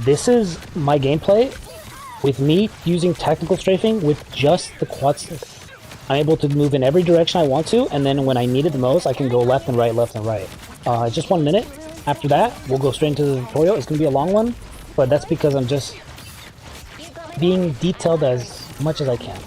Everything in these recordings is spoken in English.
This is my gameplay with me using tactical strafing with just the quad stick. I'm able to move in every direction I want to, and then when I need it the most, I can go left and right, left and right. Just 1 minute. After that, we'll go straight into the tutorial. It's going to be a long one, but that's because I'm just being detailed as much as I can.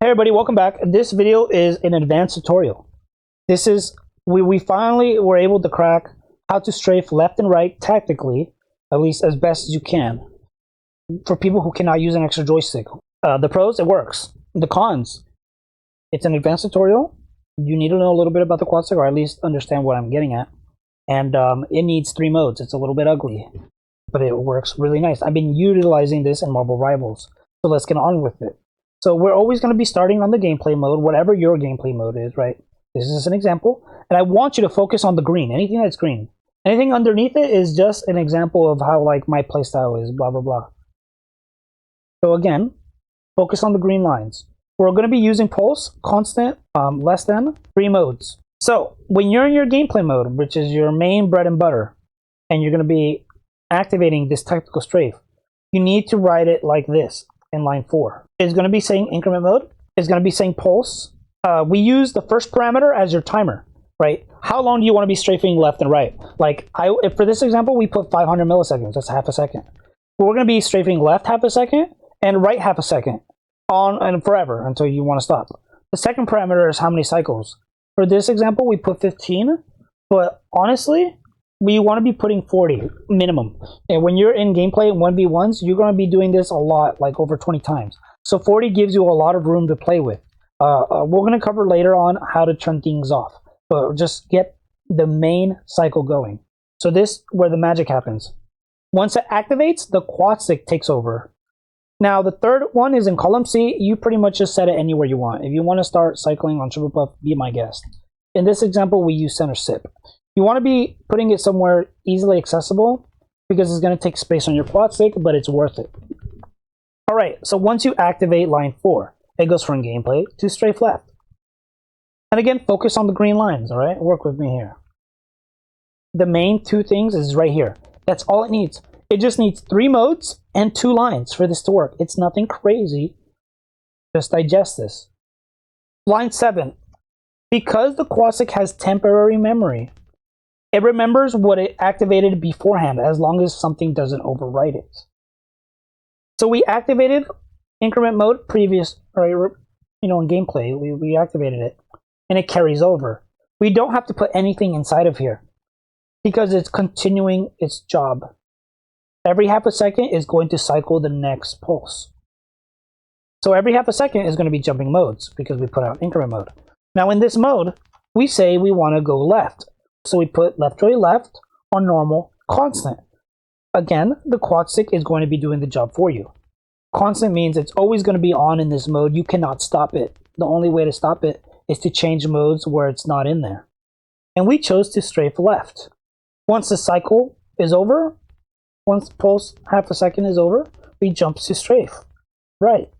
Hey everybody, welcome back. This video is an advanced tutorial. This is, we finally were able to crack how to strafe left and right tactically, at least as best as you can, for people who cannot use an extra joystick. The pros, it works. The cons, it's an advanced tutorial. You need to know a little bit about the quad stick, or at least understand what I'm getting at. And it needs 3 modes. It's a little bit ugly, but it works really nice. I've been utilizing this in Marvel Rivals, so let's get on with it. So we're always going to be starting on the gameplay mode, whatever your gameplay mode is, right? This is an example. And I want you to focus on the green, anything that's green. Anything underneath it is just an example of how like my playstyle is, blah, blah, blah. So again, focus on the green lines. We're going to be using pulse, constant, less than, 3 modes. So when you're in your gameplay mode, which is your main bread and butter, and you're going to be activating this tactical strafe, you need to write it like this. In line 4 is going to be saying increment mode, is going to be saying pulse. We use the first parameter as your timer, right? How long do you want to be strafing left and right? Like if for this example, we put 500 milliseconds, that's half a second. But we're going to be strafing left half a second and right half a second on and forever until you want to stop. The second parameter is how many cycles. For this example, we put 15, but honestly, we want to be putting 40 minimum. And when you're in gameplay in 1v1s, you're going to be doing this a lot, like over 20 times. So 40 gives you a lot of room to play with. We're going to cover later on how to turn things off, but just get the main cycle going. So this where the magic happens. Once it activates, the quad stick takes over. Now the third one is in column C. You pretty much just set it anywhere you want. If you want to start cycling on triple puff, be my guest. In this example, we use center sip. You want to be putting it somewhere easily accessible because it's going to take space on your quad stick, but it's worth it. All right, so once you activate line 4, it goes from gameplay to strafe left. And again, focus on the green lines, all right? Work with me here. The main 2 things is right here. That's all it needs. It just needs 3 modes and 2 lines for this to work. It's nothing crazy. Just digest this. Line 7. Because the quad stick has temporary memory, it remembers what it activated beforehand as long as something doesn't overwrite it. So we activated increment mode previous, right? In gameplay, we activated it and it carries over. We don't have to put anything inside of here because it's continuing its job. Every half a second is going to cycle the next pulse. So every half a second is going to be jumping modes because we put out increment mode. Now in this mode, we say we want to go left. So we put left joy left on normal, constant. Again, the quad stick is going to be doing the job for you. Constant means it's always going to be on in this mode. You cannot stop it. The only way to stop it is to change modes where it's not in there. And we chose to strafe left. Once the cycle is over, once pulse half a second is over, we jump to strafe right.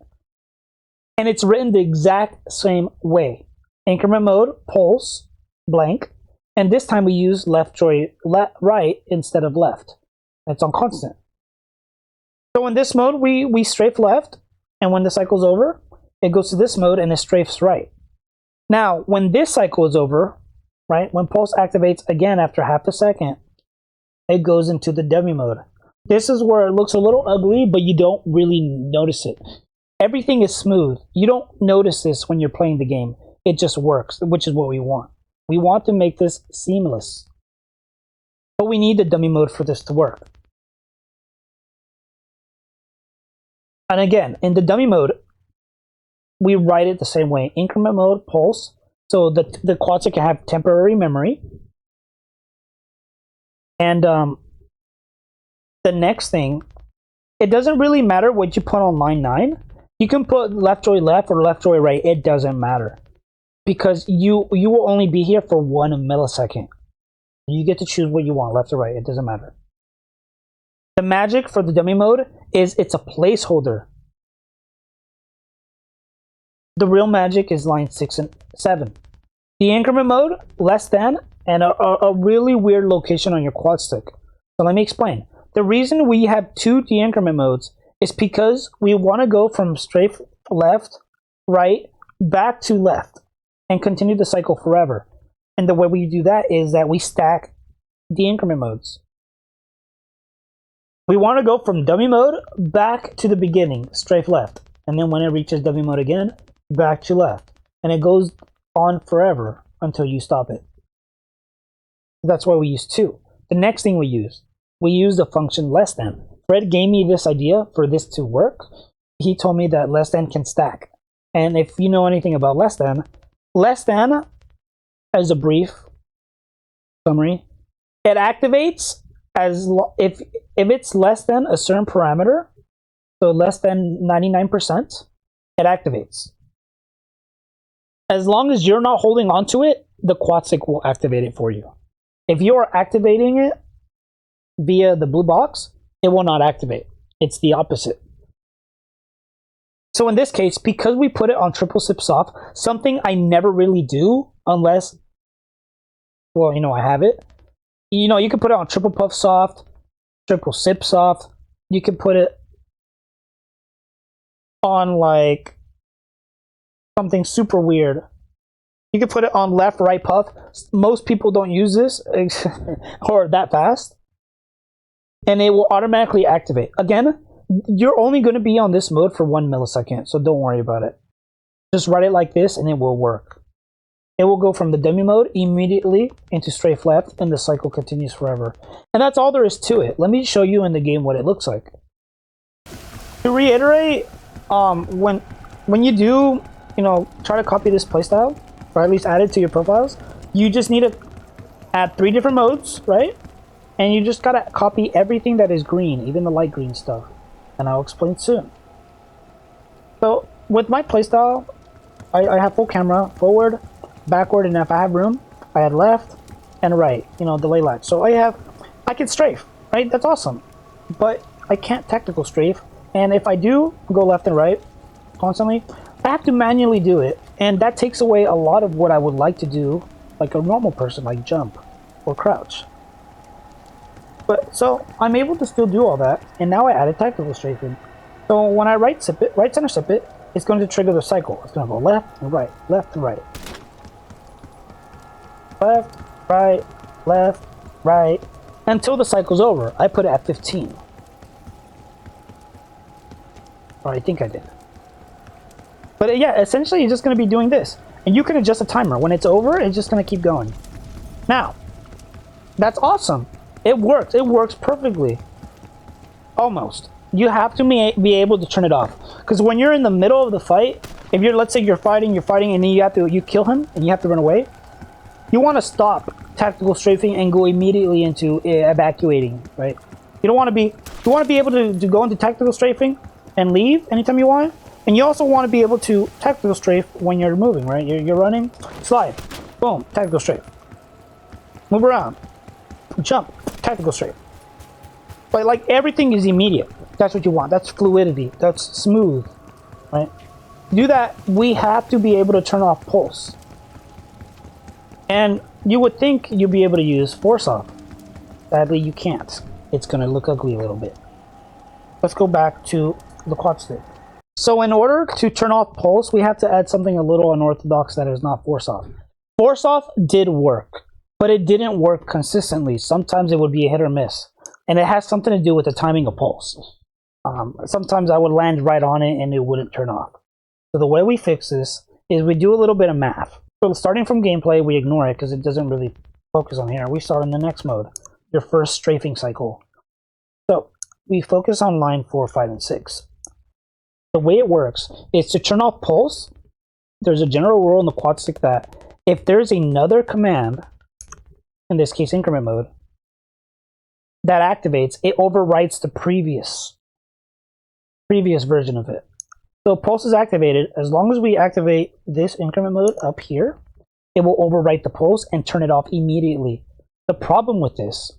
And it's written the exact same way. Increment mode, pulse, blank. And this time we use left joy right instead of left. It's on constant. So in this mode, we strafe left, and when the cycle's over, it goes to this mode and it strafes right. Now, when this cycle is over, right, when pulse activates again after half a second, it goes into the dummy mode. This is where it looks a little ugly, but you don't really notice it. Everything is smooth. You don't notice this when you're playing the game. It just works, which is what we want. We want to make this seamless. But we need the dummy mode for this to work. And again, in the dummy mode, we write it the same way. Increment mode, pulse. So the quad stick can have temporary memory. And the next thing, it doesn't really matter what you put on line 9. You can put left joy left or left joy right. It doesn't matter. Because you will only be here for 1 millisecond. You get to choose what you want, left or right. It doesn't matter. The magic for the dummy mode is it's a placeholder. The real magic is line 6 and 7. The increment mode, less than, and a really weird location on your quad stick. So let me explain. The reason we have 2 de-increment modes is because we want to go from strafe left, right, back to left, and continue the cycle forever. And the way we do that is that we stack de-increment modes. We want to go from dummy mode back to the beginning, strafe left. And then when it reaches dummy mode again, back to left. And it goes on forever until you stop it. That's why we use 2. The next thing we use the function less than. Fred gave me this idea for this to work. He told me that less than can stack. And if you know anything about less than, as a brief summary, it activates if it's less than a certain parameter, so less than 99%, it activates. As long as you're not holding on to it, the Quadstick will activate it for you. If you are activating it via the blue box, it will not activate. It's the opposite. So in this case, because we put it on triple sip soft, something I never really do unless, well, I have it. You can put it on triple puff soft, triple sip soft. You can put it on like something super weird. You can put it on left, right puff. Most people don't use this or that fast. And it will automatically activate. Again, you're only going to be on this mode for 1 millisecond, so don't worry about it. Just write it like this and it will work. It will go from the dummy mode immediately into strafe left, and the cycle continues forever. And that's all there is to it. Let me show you in the game what it looks like. To reiterate, when you do, try to copy this playstyle, or at least add it to your profiles, you just need to add 3 different modes, right? And you just gotta copy everything that is green, even the light green stuff. And I'll explain soon. So, with my playstyle, I have full camera, forward, backward, and if I have room, I add left and right, delay lag. So I can strafe, right? That's awesome. But I can't tactical strafe. And if I do go left and right constantly, I have to manually do it. And that takes away a lot of what I would like to do, like a normal person, like jump or crouch. But so I'm able to still do all that, and now I added tactical strafing. So when I right center sip it, it's going to trigger the cycle. It's going to go left and right, left and right. Left, right, until the cycle's over. I put it at 15. Or I think I did. But yeah, essentially you're just going to be doing this. And you can adjust the timer. When it's over, it's just going to keep going. Now, that's awesome. It works. It works perfectly. Almost. You have to be able to turn it off. Because when you're in the middle of the fight, if let's say you're fighting, and then you kill him, and you have to run away, you want to stop tactical strafing and go immediately into evacuating, right? You want to be able to go into tactical strafing and leave anytime you want. And you also want to be able to tactical strafe when you're moving, right? You're running, slide, boom, tactical strafe. Move around, jump, tactical strafe. But like everything is immediate. That's what you want. That's fluidity. That's smooth, right? To do that, we have to be able to turn off pulse. And you would think you'd be able to use force off. Sadly, you can't. It's going to look ugly a little bit. Let's go back to the Quadstick. So in order to turn off pulse, we have to add something a little unorthodox that is not force off. Force off did work, but it didn't work consistently. Sometimes it would be a hit or miss. And it has something to do with the timing of pulse. Sometimes I would land right on it and it wouldn't turn off. So the way we fix this is we do a little bit of math. So starting from gameplay, we ignore it because it doesn't really focus on here. We start in the next mode, your first strafing cycle. So we focus on line 4, 5, and 6. The way it works is to turn off pulse. There's a general rule in the Quadstick that if there's another command, in this case increment mode, that activates, it overwrites the previous version of it. So pulse is activated. As long as we activate this increment mode up here, it will overwrite the pulse and turn it off immediately. The problem with this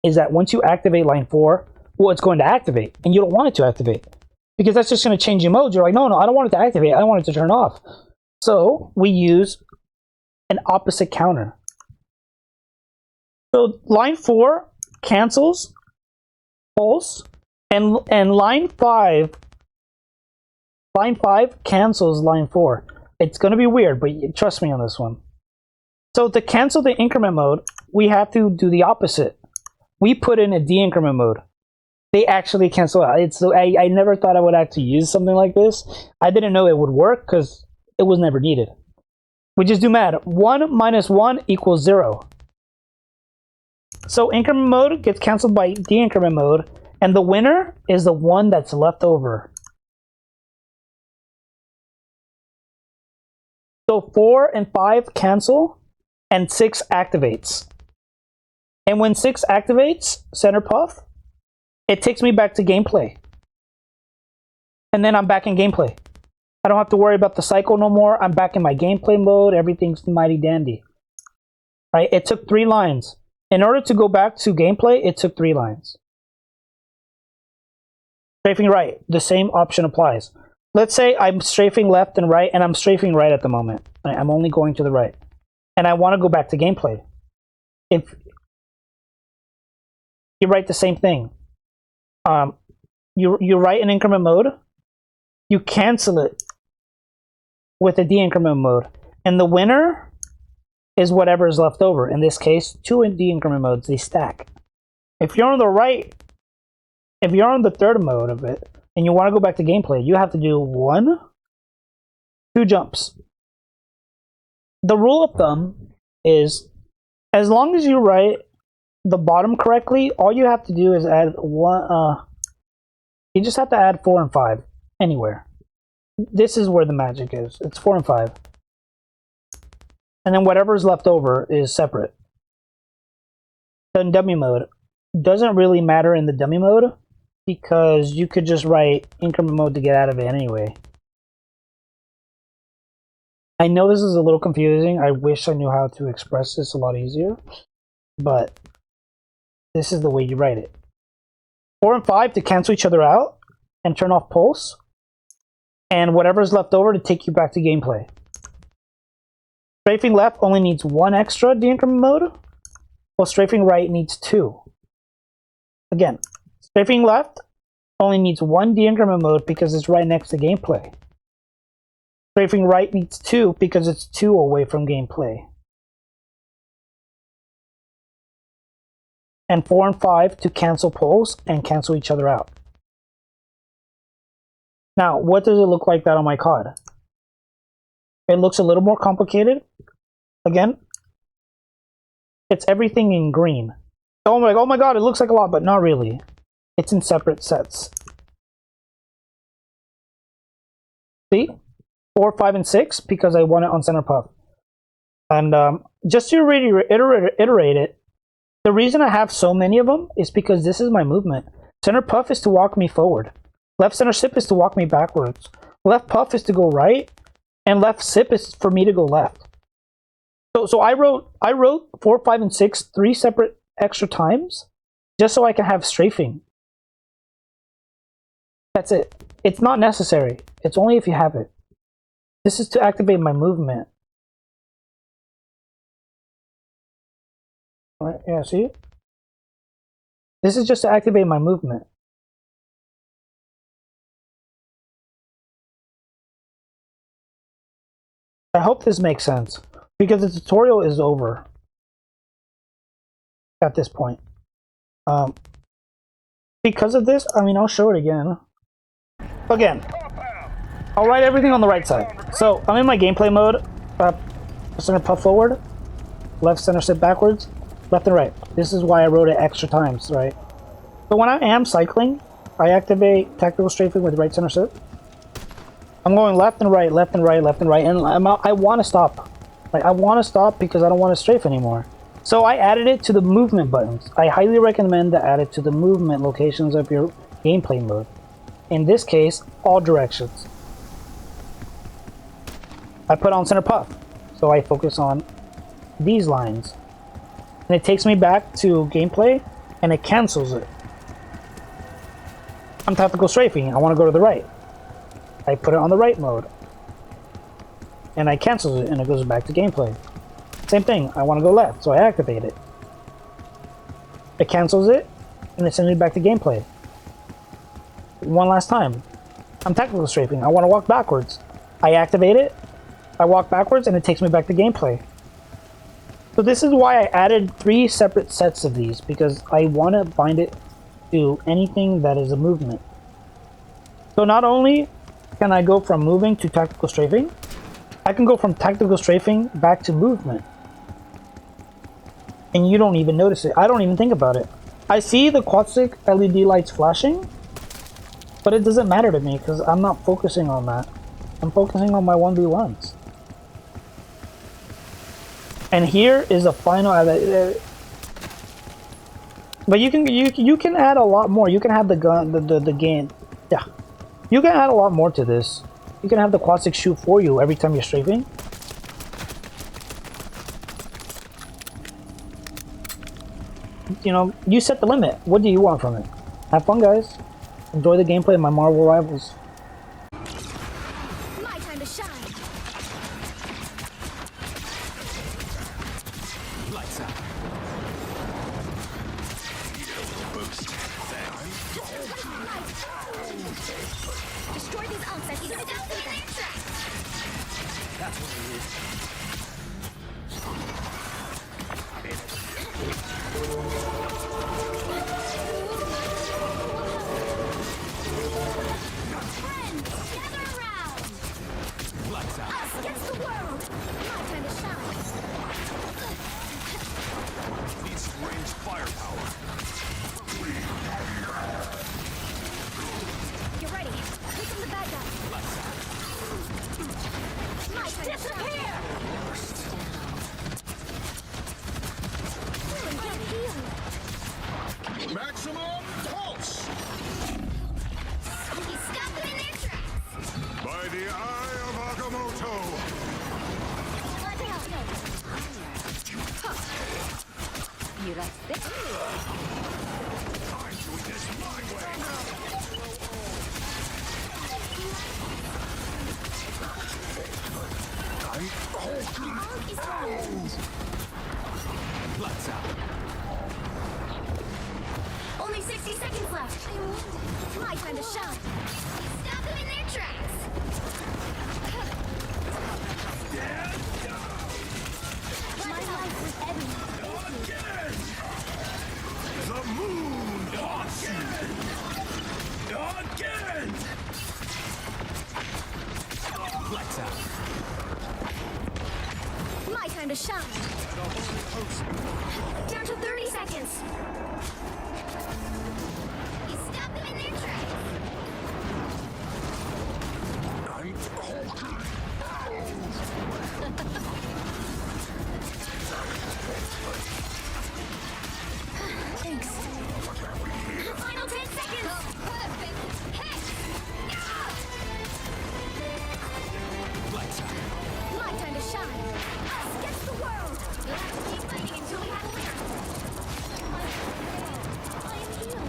is that once you activate line 4, well, it's going to activate, and you don't want it to activate, because that's just going to change your mode. You're like, no, I don't want it to activate. I want it to turn off. So we use an opposite counter. So line 4 cancels pulse, and line 5 cancels line 4. It's going to be weird, but trust me on this one. So to cancel the increment mode, we have to do the opposite. We put in a de-increment mode. They actually cancel out. I never thought I would actually use something like this. I didn't know it would work because it was never needed. We just do math. 1 minus 1 equals 0. So increment mode gets canceled by de-increment mode, and the winner is the one that's left over. So 4 and 5 cancel, and 6 activates. And when 6 activates, center puff, it takes me back to gameplay. And then I'm back in gameplay. I don't have to worry about the cycle no more. I'm back in my gameplay mode. Everything's mighty dandy. Right? It took 3 lines. In order to go back to gameplay, it took 3 lines. Strafing right, the same option applies. Let's say I'm strafing left and right, and I'm strafing right at the moment. I'm only going to the right. And I want to go back to gameplay. If you write the same thing. You write in increment mode, you cancel it with a de-increment mode, and the winner is whatever is left over. In this case, 2 de-increment modes, they stack. If you're on the right, if you're on the third mode of it, and you want to go back to gameplay, you have to do 1, 2 jumps. The rule of thumb is, as long as you write the bottom correctly, all you have to do is add 1, you just have to add 4 and 5 anywhere. This is where the magic is. It's 4 and 5. And then whatever is left over is separate. In dummy mode, doesn't really matter in the dummy mode, because you could just write increment mode to get out of it anyway. I know this is a little confusing. I wish I knew how to express this a lot easier, but this is the way you write it. 4 and 5 to cancel each other out and turn off pulse, and whatever's left over to take you back to gameplay. Strafing left only needs 1 extra de-increment mode, while strafing right needs 2. Again, strafing left only needs 1 de-increment mode because it's right next to gameplay. Strafing right needs 2 because it's 2 away from gameplay. And 4 and 5 to cancel pulse and cancel each other out. Now, what does it look like that on my card? It looks a little more complicated. Again, it's everything in green. So I'm like, oh my god, it looks like a lot, but not really. It's in separate sets. See? 4, 5, and 6 because I want it on center puff. And just to reiterate it, the reason I have so many of them is because this is my movement. Center puff is to walk me forward. Left center sip is to walk me backwards. Left puff is to go right, and left sip is for me to go left. So I wrote 4, 5, and 6 3 separate extra times just so I can have strafing. That's it. It's not necessary. It's only if you have it. This is to activate my movement. All right, yeah, see? This is just to activate my movement. I hope this makes sense, because the tutorial is over at this point. Because of this, I mean, I'll show it again. Again, I'll write everything on the right side. So I'm in my gameplay mode. Center puff forward, left center sit backwards, left and right. This is why I wrote it extra times, right? So when I am cycling, I activate tactical strafing with right center sit. I'm going left and right, left and right, left and right, and I want to stop. Like, I want to stop because I don't want to strafe anymore. So I added it to the movement buttons. I highly recommend to add it to the movement locations of your gameplay mode. In this case, all directions. I put on center puff, so I focus on these lines. And it takes me back to gameplay, and it cancels it. I'm tactical strafing, I want to go to the right. I put it on the right mode. And I cancel it, and it goes back to gameplay. Same thing, I want to go left, so I activate it. It cancels it, and it sends me back to gameplay. One last time. I'm tactical strafing, I want to walk backwards. I activate it, I walk backwards, and it takes me back to gameplay. So this is why I added 3 separate sets of these, because I want to bind it to anything that is a movement. So not only can I go from moving to tactical strafing, I can go from tactical strafing back to movement. And you don't even notice it. I don't even think about it. I see the Quadstick LED lights flashing, but it doesn't matter to me because I'm not focusing on that. I'm focusing on my 1v1s. And here is a final. But you can add a lot more. You can have the gun, the game. Yeah, you can add a lot more to this. You can have the Quadstick shoot for you every time you're strafing. You know, you set the limit. What do you want from it? Have fun, guys. Enjoy the gameplay of my Marvel Rivals. My time to shine. Lights out. Destroy these unks as soon as I see them. That's what it is. Friends, gather around. Lights out. Us against the world. My time to shine. Need strange firepower. Get ready. Here come the bad guys. Lights out. My time to disappear. Get healed. Maximum pulse! You stop them in their tracks. By the eye of Agamotto! You like this? I'm doing this my way! I'm Lights out. Only 60 seconds left. My time to shine. Stop them in their tracks. My life was ebbing. again! The moon haunts you! Again! Lights out. My time to shine. Down to 30 seconds. You stop them in their tracks. I'm Thanks. Final 10 seconds. Perfect. Hit. Lights out. My time to shine. Us against the world. You'll have to keep fighting until we have a winner. I am healed.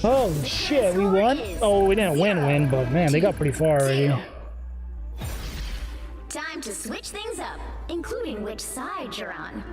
Oh shit, we won? Oh, we didn't win, but man, they got pretty far already. Time to switch things up, including which side you're on.